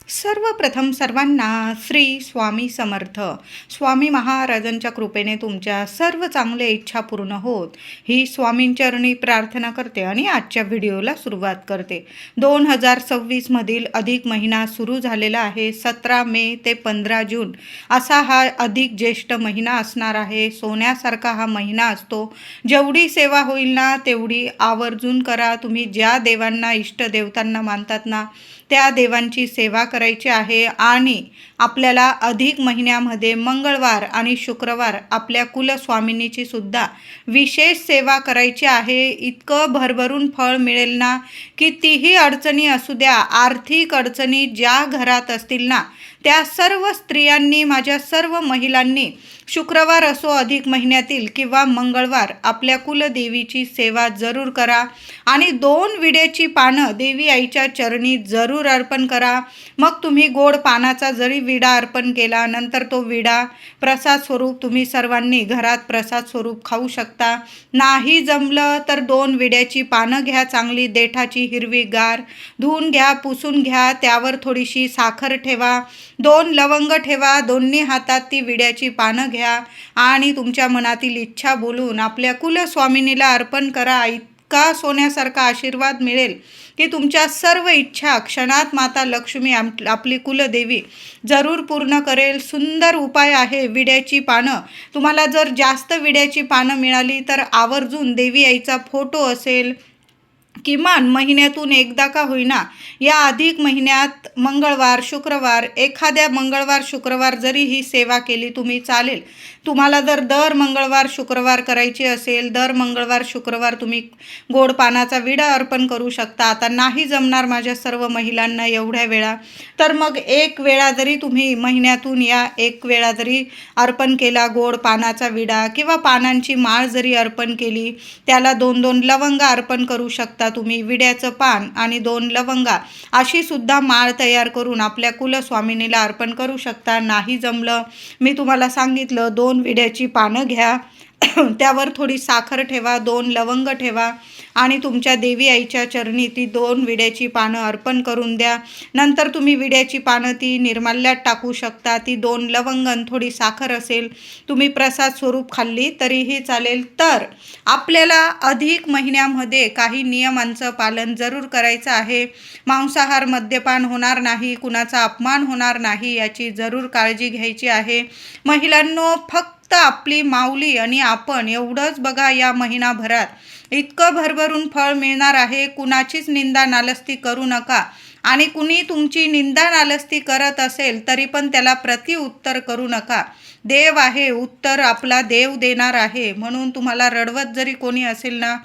सर्वप्रथम सर्वांना श्री स्वामी समर्थ. स्वामी महाराजांच्या कृपेने तुमच्या सर्व चांगल्या इच्छा पूर्ण होत ही स्वामींचरणी प्रार्थना करते आणि आजच्या व्हिडिओला सुरुवात करते. 2026 मधील अधिक महिना सुरू झालेला आहे. 17 मे ते 15 जून असा हा अधिक ज्येष्ठ महिना असणार आहे. सोन्यासारखा हा महिना असतो. जेवढी सेवा होईल ना तेवढी आवर्जून करा. तुम्ही ज्या देवांना इष्टदेवतांना मानतात ना त्या देवांची सेवा करायची आहे. आणि आपल्याला अधिक महिन्यामध्ये मंगळवार आणि शुक्रवार आपल्या कुलस्वामिनीची सुद्धा विशेष सेवा करायची आहे. इतकं भरभरून फळ मिळेल ना. कितीही अडचणी असू द्या, आर्थिक अडचणी ज्या घरात असतील ना त्या सर्व स्त्रियांनी, माझ्या सर्व महिलांनी शुक्रवार असो अधिक महिन्यातील किंवा मंगळवार आपल्या कुलदेवीची सेवा जरूर करा. आणि 2 विड्याची पानं देवी आईच्या चरणी जरूर अर्पण करा. मग तुम्ही गोड पानाचा जरी विडा अर्पण केला, नंतर तो विडा प्रसाद स्वरूप तुम्ही सर्वांनी घरात प्रसाद स्वरूप खाऊ शकता. नाही जमलं तर 2 विड्याची पानं घ्या, चांगली देठाची हिरवीगार, धुवून घ्या, पुसून घ्या. त्यावर थोडीशी साखर ठेवा, 2 लवंग ठेवा, दोन्ही हातात ती विड्याची पानं घ्या आणि तुमच्या मनातील इच्छा बोलून आपल्या कुलस्वामिनीला अर्पण करा. इतका सोन्यासारखा आशीर्वाद मिळेल की तुमच्या सर्व इच्छा क्षणात माता लक्ष्मी आपली कुलदेवी जरूर पूर्ण करेल. सुंदर उपाय आहे विड्याची पानं. तुम्हाला जर जास्त विड्याची पानं मिळाली तर आवर्जून देवी आईचा फोटो असेल, किमान महिन्यातून एकदा का होईना या अधिक महिन्यात मंगळवार शुक्रवार, एखाद्या मंगळवार शुक्रवार जरी ही सेवा केली तुम्ही चालेल. तुम्हाला जर दर मंगळवार शुक्रवार करायची असेल, दर मंगळवार शुक्रवार तुम्ही गोड पानाचा विडा अर्पण करू शकता. आता नाही जमणार माझ्या सर्व महिलांना एवढ्या वेळा, तर मग एक वेळा जरी तुम्ही महिन्यातून या एक वेळा जरी अर्पण केला गोड पानाचा विडा किंवा पानांची माळ जरी अर्पण केली, त्याला 2-2 लवंगा अर्पण करू शकता तुम्ही. विड्याचं पान आणि 2 लवंगा अशी सुद्धा माळ तयार करून आपल्या कुलस्वामिनीला अर्पण करू शकता. नाही जमलं, मी तुम्हाला सांगितलं, 2 विड्याची पानं घ्या, त्यावर थोडी साखर ठेवा, 2 लवंग ठेवा आणि तुमच्या देवी आईच्या चरणी ती 2 विड्याची पानं अर्पण करून द्या. नंतर तुम्ही विड्याची पानं ती निर्माल्यात टाकू शकता. ती 2 लवंग आणि थोडी साखर असेल, तुम्ही प्रसाद स्वरूप खाल्ली तरीही चालेल. तर आपल्याला अधिक महिन्यामध्ये काही नियमांचं पालन जरूर करायचं आहे. मांसाहार, मद्यपान होणार नाही, कुणाचा अपमान होणार नाही याची जरूर काळजी घ्यायची आहे. महिलांनो, फक्त आपली माऊली आणि आपण एवढंच बघा. या महिनाभरात इतकं भरभरून फळ मिळणार आहे. कुणाचीच निंदा नालस्ती करू नका. आणि कुणी तुमची निंदा नालस्ती करत असेल तरी पण त्याला प्रतिउत्तर करू नका. देव आहे, उत्तर आपला देव देणार आहे. म्हणून तुम्हाला रडवत जरी कोणी असेल ना,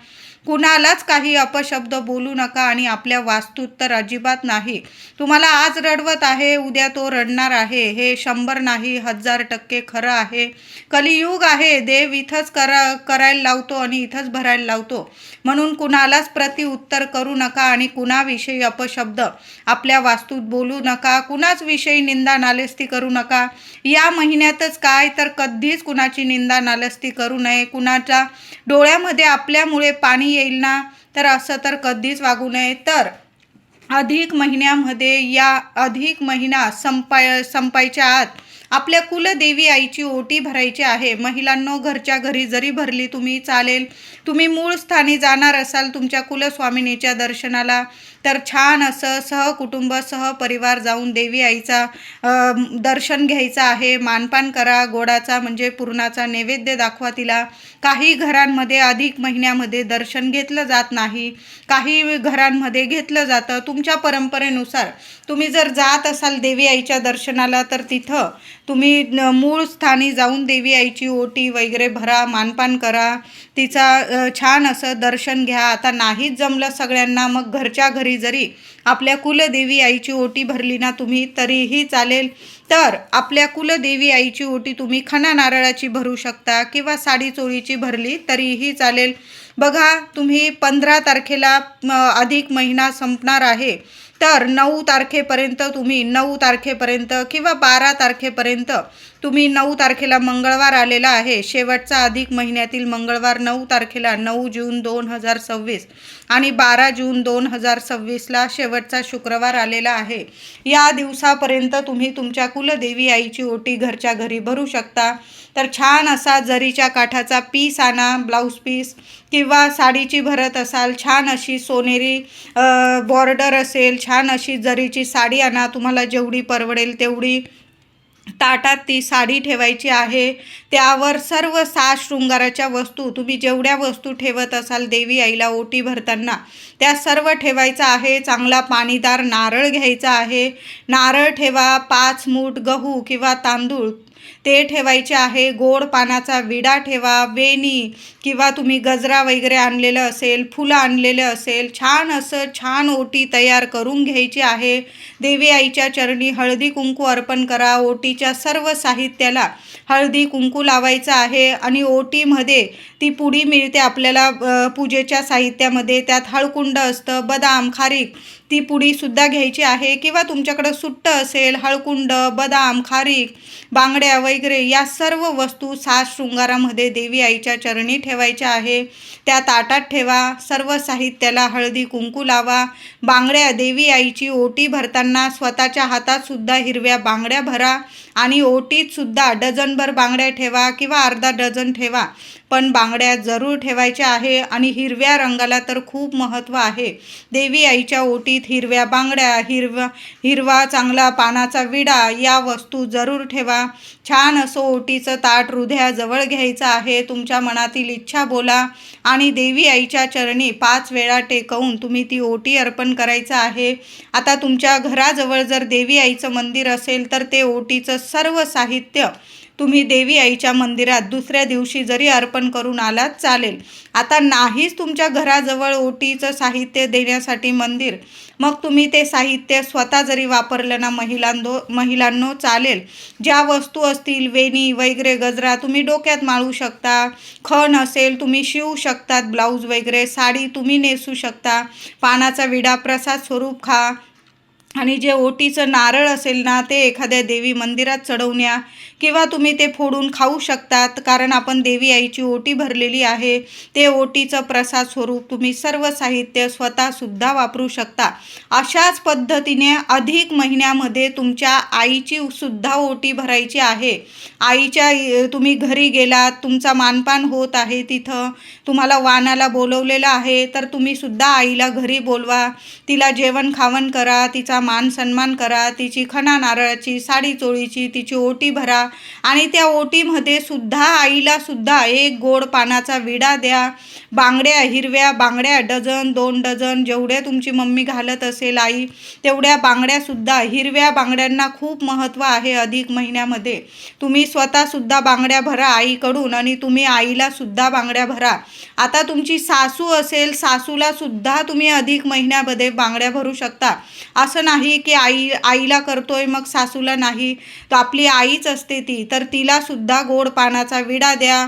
कुणालाच काही अपशब्द बोलू नका. आणि आपल्या वास्तूत तर अजिबात नाही. तुम्हाला आज रडवत आहे, उद्या तो रडणार आहे, हे 100 नाही 1000% खरं आहे. कलियुग आहे. देव इथंच करायला लावतो आणि इथंच भरायला लावतो. म्हणून कुणालाच प्रतिउत्तर करू नका आणि कुणाविषयी अपशब्द आपल्या वास्तूत बोलू नका. कुणाच विषयी निंदा नालस्ती करू नका. या महिन्यातच काय तर कधीच कुणाची निंदा नालस्ती करू नये. कुणाच्या डोळ्यामध्ये आपल्यामुळे पाणी येईल ना, तर असं तर कधीच वागू नये. तर अधिक महिन्यामध्ये या अधिक महिना संपायच्या आत आपल्या कुलदेवी आईची ओटी भरायची आहे. महिलांनो, घरच्या घरी जरी भरली तुम्ही चालेल. तुम्ही मूळ स्थानी जाणार असाल तुमच्या कुलस्वामिनीच्या दर्शनाला तर छान असं सहकुटुंब सहपरिवार जाऊन देवी आईचा दर्शन घ्यायचं आहे. मानपान करा, गोडाचा म्हणजे पुरणाचा नैवेद्य दाखवा तिला. काही घरांमध्ये अधिक महिन्यामध्ये दर्शन घेतलं जात नाही, काही घरांमध्ये घेतलं जातं. तुमच्या परंपरेनुसार तुम्ही जर जात असाल देवी आईच्या दर्शनाला तर तिथं तुम्ही मूळ स्थानी जाऊन देवी आईची ओटी वगैरे भरा, मानपान करा, तिचा छान असं दर्शन घ्या. आता नाहीच जमलं सगळ्यांना, मग घरच्या घरी जरी आपल्या कुलदेवी आईची ओटी भरली ना तुम्ही तरीही चालेल. तर आपल्या कुलदेवी आईची ओटी तुम्ही खणा नारळाची भरू शकता किंवा साडी चोळीची भरली तरीही चालेल. बघा, तुम्ही 15 तारखेला अधिक महिना संपणार आहे, तर 9 तारखेपर्यंत तुम्ही 9 तारखेपर्यंत किंवा 12 तारखेपर्यंत तुम्ही 9 तारखेला मंगळवार आलेला आहे. शेवटचा अधिक महिन्यातील मंगळवार 9 तारखेला 9 जून 2026 आणि 12 जून 2026ला शेवटचा शुक्रवार आलेला आहे. या दिवसापर्यंत तुम्ही तुमच्या कुलदेवी आईची ओटी घरच्या घरी भरू शकता. तर छान असा जरीच्या काठाचा पीस आणा, ब्लाऊज पीस किंवा साडीची भरत असाल, छान अशी सोनेरी बॉर्डर असेल, छान अशी जरीची साडी आणा, तुम्हाला जेवढी परवडेल तेवढी. ताटात ती साडी ठेवायची आहे. त्यावर सर्व 6 शृंगाराच्या वस्तू, तुम्ही जेवढ्या वस्तू ठेवत असाल देवी आईला ओटी भरताना त्या सर्व ठेवायचं आहे. चांगला पाणीदार नारळ घ्यायचा आहे. नारळ ठेवा. 5 मूठ गहू किंवा तांदूळ ते ठेवायचे आहे. गोड पानाचा विडा ठेवा. वेणी किंवा तुम्ही गजरा वगैरे आणलेलं असेल, फुलं आणलेलं असेल, छान ओटी तयार करून घ्यायची आहे. देवी आईच्या चरणी हळदी कुंकू अर्पण करा. ओटीच्या सर्व साहित्याला हळदी कुंकू लावायचं आहे. आणि ओटीमध्ये ती पुडी मिळते आपल्याला पूजेच्या साहित्यामध्ये, त्यात हळकुंड असतं, बदाम, खारीक, ती पुडीसुद्धा घ्यायची आहे. किंवा तुमच्याकडं सुट्ट असेल, हळकुंड, बदाम, खारीक, बांगड्या वगैरे या सर्व वस्तू 6 शृंगारामध्ये देवी आईच्या चरणी ठेवायच्या आहे. त्या ताटात ठेवा. सर्व साहित्याला हळदी कुंकू लावा. बांगड्या, देवी आईची ओटी भरताना स्वतःच्या हातात सुद्धा हिरव्या बांगड्या भरा आणि ओटीत सुद्धा डझनभर बांगड्या ठेवा किंवा अर्धा डझन ठेवा, पण बांगड्या जरूर ठेवायच्या आहे. आणि हिरव्या रंगाला तर खूप महत्त्व आहे. देवी आईच्या ओटीत हिरव्या बांगड्या, हिरवा चांगला पानाचा विडा या वस्तू जरूर ठेवा. छान असं ओटीचं ताट हृदयाजवळ घ्यायचं आहे. तुमच्या मनातील इच्छा बोला आणि देवी आईच्या चरणी 5 वेळा टेकवून तुम्ही ती ओटी अर्पण करायचं आहे. आता तुमच्या घराजवळ जर देवी आईचं मंदिर असेल तर ते ओटीचं सर्व साहित्य तुम्ही देवी आईच्या मंदिरात दुसऱ्या दिवशी जरी अर्पण करून आलात चालेल. आता नाहीच तुमच्या घराजवळ ओटीचं साहित्य देण्यासाठी मंदिर, मग तुम्ही ते साहित्य स्वतः जरी वापरलं ना महिलांनो चालेल. ज्या वस्तू असतील, वेणी वगैरे, गजरा तुम्ही डोक्यात माळू शकता. खण असेल तुम्ही शिवू शकतात, ब्लाऊज वगैरे, साडी तुम्ही नेसू शकता. पानाचा विडा प्रसाद स्वरूप खा. आणि जे ओटीचं नारळ असेल ना ते एखाद्या देवी मंदिरात चढवण्या किंवा तुम्ही ते फोडून खाऊ शकतात, कारण आपण देवी आईची ओटी भरलेली आहे. ते ओटीचं प्रसाद स्वरूप तुम्ही सर्व साहित्य स्वतःसुद्धा वापरू शकता. अशाच पद्धतीने अधिक महिन्यामध्ये तुमच्या आईची सुद्धा ओटी भरायची आहे. आईच्या तुम्ही घरी गेलात, तुमचा मानपान होत आहे, तिथं तुम्हाला वाणाला बोलवलेलं आहे, तर तुम्ही सुद्धा आईला घरी बोलवा. तिला जेवण खावण करा, तिचा मान सन्मान करा, तिची खणा नारळाची, साडी चोळीची, तिची ओटी भरा. आणि त्या ओटीमध्ये सुद्धा आईला सुद्धा एक गोड पानाचा विडा द्या. बांगड्या, हिरव्या बांगड्या डझन 2 डझन जेवढ्या तुमची मम्मी घालत असेल आई, तेवढ्या बांगड्यासुद्धा. हिरव्या बांगड्यांना खूप महत्त्व आहे अधिक महिन्यामध्ये. तुम्ही स्वतःसुद्धा बांगड्या भरा आईकडून आणि तुम्ही आईला सुद्धा बांगड्या भरा. आता तुमची सासू असेल, सासूला सुद्धा तुम्ही अधिक महिन्यामध्ये बांगड्या भरू शकता. असं नाही की आईला करतोय मग सासूला नाही, तर आपली आईच असते ती, तर तिला सुद्धा गोड पानाचा विडा द्या.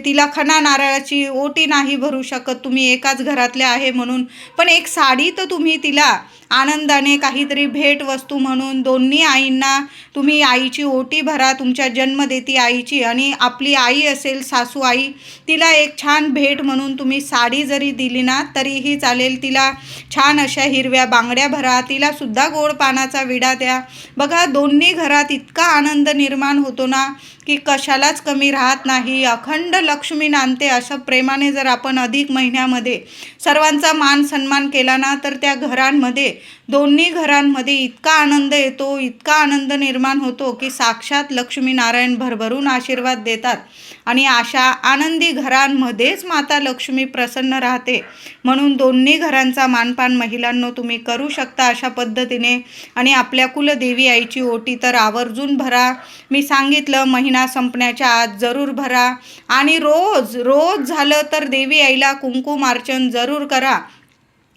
तिला खणा नारळाची ओटी नाही भरू शकत तुम्ही एकाच घरातले आहे म्हणून, पण एक साडी तर तुम्ही तिला आनंदाने काहीतरी भेट वस्तू म्हणून दोन्ही आईंना तुम्ही आईची ओटी भरा, तुमच्या जन्मदेती आईची. आणि आपली आई असेल सासू आई, तिला एक छान भेट म्हणून तुम्ही साडी जरी दिली ना तरीही चालेल. तिला छान अशा हिरव्या बांगड्या भरा, तिला सुद्धा गोड पानाचा विडा द्या. बघा दोन्ही घरात इतका आनंद निर्माण होतो ना की कशालाच कमी राहत नाही. अखंड लक्ष्मी नांदते. अशा प्रेमाने जर आपण अधिक महिन्यामध्ये सर्वांचा मान सन्मान केला ना तर त्या घरांमध्ये, दोन्ही घरांमध्ये इतका आनंद येतो, इतका आनंद निर्माण होतो की साक्षात लक्ष्मीनारायण भरभरून आशीर्वाद देतात. आणि अशा आनंदी घरांमध्येच माता लक्ष्मी प्रसन्न राहते. म्हणून दोन्ही घरांचा मानपान महिलांनो तुम्ही करू शकता अशा पद्धतीने. आणि आपल्या कुलदेवी आईची ओटी तर आवर्जून भरा. मी सांगितलं महिना संपण्याच्या आत जरूर भरा. आणि रोज झालं तर देवी आईला कुंकुमार्चन जरूर करा.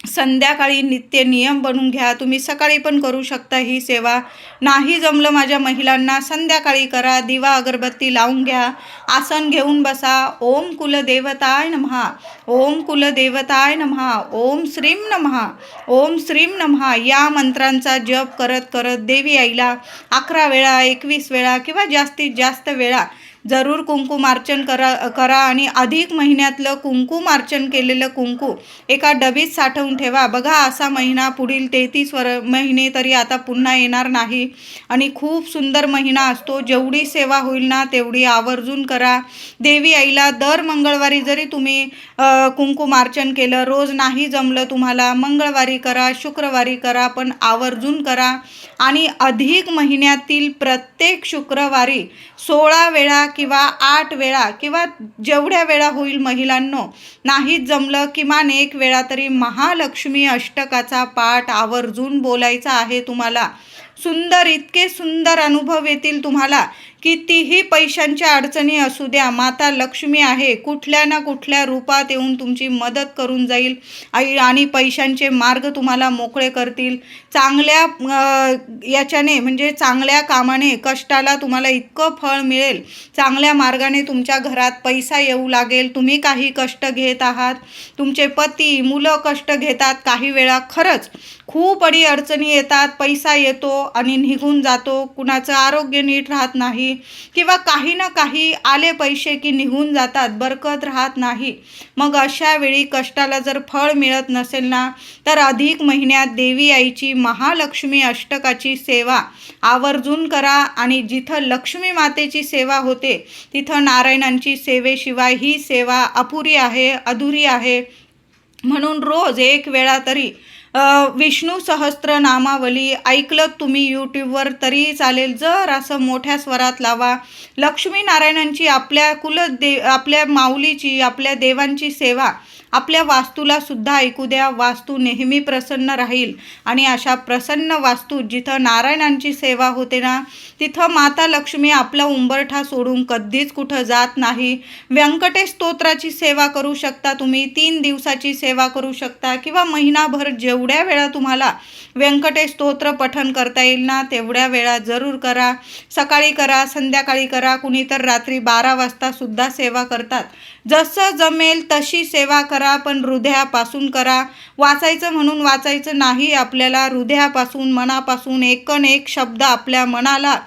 संध्याकाळी नित्य नियम बनवून घ्या. तुम्ही सकाळी पण करू शकता ही सेवा. नाही जमलं माझ्या महिलांना संध्याकाळी करा. दिवा अगरबत्ती लावून घ्या. आसन घेऊन बसा. ओम कुलदेवताय नमः, ओम कुलदेवताय नमः, ओम श्रीम नमः, ओम श्रीम नमः या मंत्रांचा जप करत करत देवी आईला 11 वेळा, 21 वेळा किंवा जास्तीत जास्त वेळा जरूर कुंकुमार्चन करा आणि अधिक महिन्यातलं कुंकुमार्चन केलेलं कुंकू एका डबीत साठवून ठेवा. बघा, असा महिना पुढील 33 महिने तरी आता पुन्हा येणार नाही आणि खूप सुंदर महिना असतो. जेवढी सेवा होईल ना तेवढी आवर्जून करा. देवी आईला दर मंगळवारी जरी तुम्ही कुंकुमार्चन केलं, रोज नाही जमलं तुम्हाला, मंगळवारी करा, शुक्रवारी करा, पण आवर्जून करा. आणि अधिक महिन्यातील प्रत्येक शुक्रवारी 16 वेळा किंवा 8 वेळा किंवा जेवढ्या वेळा होईल महिलांनो, नाहीच जमलं किमान 1 वेळा तरी महालक्ष्मी अष्टकाचा पाठ आवर्जून बोलायचा आहे तुम्हाला. सुंदर, इतके सुंदर अनुभव येतील तुम्हाला. कितीही पैशांच्या अडचणी असू द्या, माता लक्ष्मी आहे, कुठल्या ना कुठल्या रूपात येऊन तुमची मदत करून जाईल आणि पैशांचे मार्ग तुम्हाला मोकळे करतील. चांगल्या याच्याने म्हणजे चांगल्या कामाने, कष्टाला तुम्हाला इतकं फळ मिळेल. चांगल्या मार्गाने तुमच्या घरात पैसा येऊ लागेल. तुम्ही काही कष्ट घेत आहात, तुमचे पती मुलं कष्ट घेतात, काही वेळा खरंच खूप अडचणी येतात, पैसा येतो आणि निघून जातो, कुणाचं आरोग्य नीट राहत नाही किंवा काही ना काही आले पैसे की निघून जातात, बरकत राहत नाही. मग अशा वेळी कष्टाला जर फळ मिळत नसेल ना, तर अधिक महिन्यात देवी आईची महालक्ष्मी अष्टकाची सेवा आवर्जून करा. आणि जिथं लक्ष्मी मातेची सेवा होते तिथं नारायणांची सेवेशिवाय ही सेवा अपुरी आहे, अधुरी आहे. म्हणून रोज 1 वेळा तरी विष्णू सहस्त्रनामावली ऐकलं तुम्ही यूट्यूबवर तरी चालेल, जर असं मोठ्या स्वरात लावा. लक्ष्मीनारायणांची, आपल्या माऊलीची, आपल्या देवांची सेवा आपल्या वास्तूला सुद्धा ऐकू द्या. वास्तू नेहमी प्रसन्न राहील आणि अशा प्रसन्न वास्तूत जिथं नारायणांची सेवा होते ना, तिथं माता लक्ष्मी आपला उंबरठा सोडून कधीच कुठं जात नाही. व्यंकटेश स्तोत्राची सेवा करू शकता तुम्ही, 3 दिवसाची सेवा करू शकता किंवा महिनाभर जेवढ्या वेळा तुम्हाला व्यंकटेश स्तोत्र पठण करता येईल ना तेवढ्या वेळा जरूर करा. सकाळी करा, संध्याकाळी करा, कुणी तर रात्री 12 वाजता सुद्धा सेवा करतात. जसं जमेल तशी सेवा करा, पण हृदयापासून करा. वाचायचं म्हणून वाचायचं नाही, आपल्याला हृदयापासून, मनापासून एकन एक शब्द आपल्या मनाला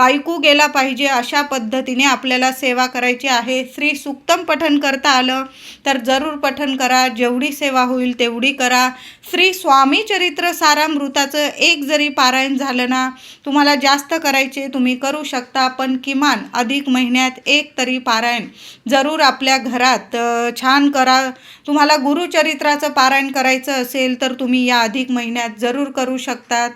ऐकू गेला पाहिजे. अशा पद्धतीने आपल्याला सेवा करायची आहे. श्री सूक्तम पठण करता आलं तर जरूर पठण करा. जेवढी सेवा होईल तेवढी करा. श्री स्वामी चरित्र सारामृताचं 1 जरी पारायण झालं ना, तुम्हाला जास्त करायचे तुम्ही करू शकता, पण किमान अधिक महिन्यात 1 तरी पारायण जरूर आपल्या घरात छान करा. तुम्हाला गुरुचरित्राचं पारायण करायचं असेल तर तुम्ही या अधिक महिन्यात जरूर करू शकतात.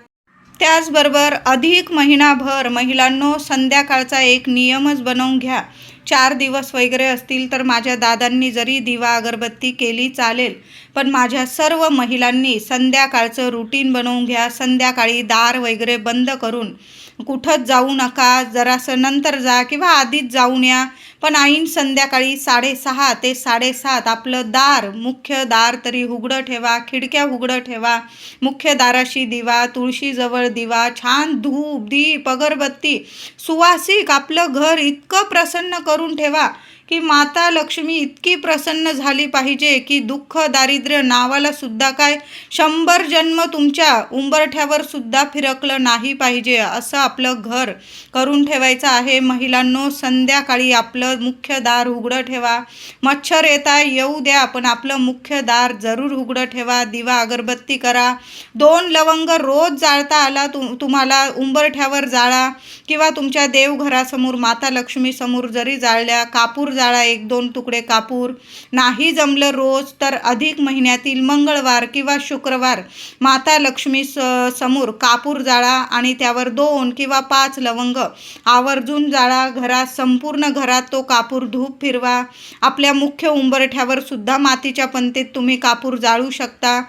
त्याचबरोबर अधिक महिनाभर महिलांनो, संध्याकाळचा एक नियमच बनवून घ्या. 4 दिवस वगैरे असतील तर माझ्या दादांनी जरी दिवा अगरबत्ती केली चालेल, पण माझ्या सर्व महिलांनी संध्याकाळचं रुटीन बनवून घ्या. संध्याकाळी दार वगैरे बंद करून कुठंच जाऊ नका. जरासं नंतर जा किंवा आधीच जाऊन या, पण ऐन संध्याकाळी 6:30 ते 7:30 आपलं दार, मुख्य दार तरी उघडं ठेवा, खिडक्या उघडं ठेवा. मुख्य दाराशी दिवा, तुळशीजवळ दिवा, छान धूप, दीप, अगरबत्ती, सुवासिक आपलं घर इतकं प्रसन्न करून ठेवा की माता लक्ष्मी इतकी प्रसन्न झाली पाहिजे की दुःख दारिद्र्य नावाला सुद्धा काय 100 जन्म तुमच्या उंबरठ्यावर सुद्धा फिरकलं नाही पाहिजे, असं आपलं घर करून ठेवायचं आहे. महिलांनो, संध्याकाळी आपलं मुख्य दार उघडं ठेवा. मच्छर येऊ द्या, पण आपलं मुख्य दार जरूर उघडं ठेवा. दिवा अगरबत्ती करा. 2 लवंग रोज जाळता आला तुम्हाला उंबरठ्यावर जाळा किंवा तुमच्या देवघरासमोर माता लक्ष्मी समोर जरी जाळल्या. कापूर जाळा, 1-2 तुकडे कापूर. नाही जमलं रोज तर अधिक महिन्यातील मंगळवार किंवा शुक्रवार माता लक्ष्मी समोर कापूर जाळा आणि त्यावर 2 किंवा 5 लवंग आवर्जून जाळा. संपूर्ण घरात तो कापूर धूप फिरवा. आपल्या मुख्य उंबरठ्यावर सुद्धा मातीच्या पंतीत तुम्ही कापूर जाळू शकता.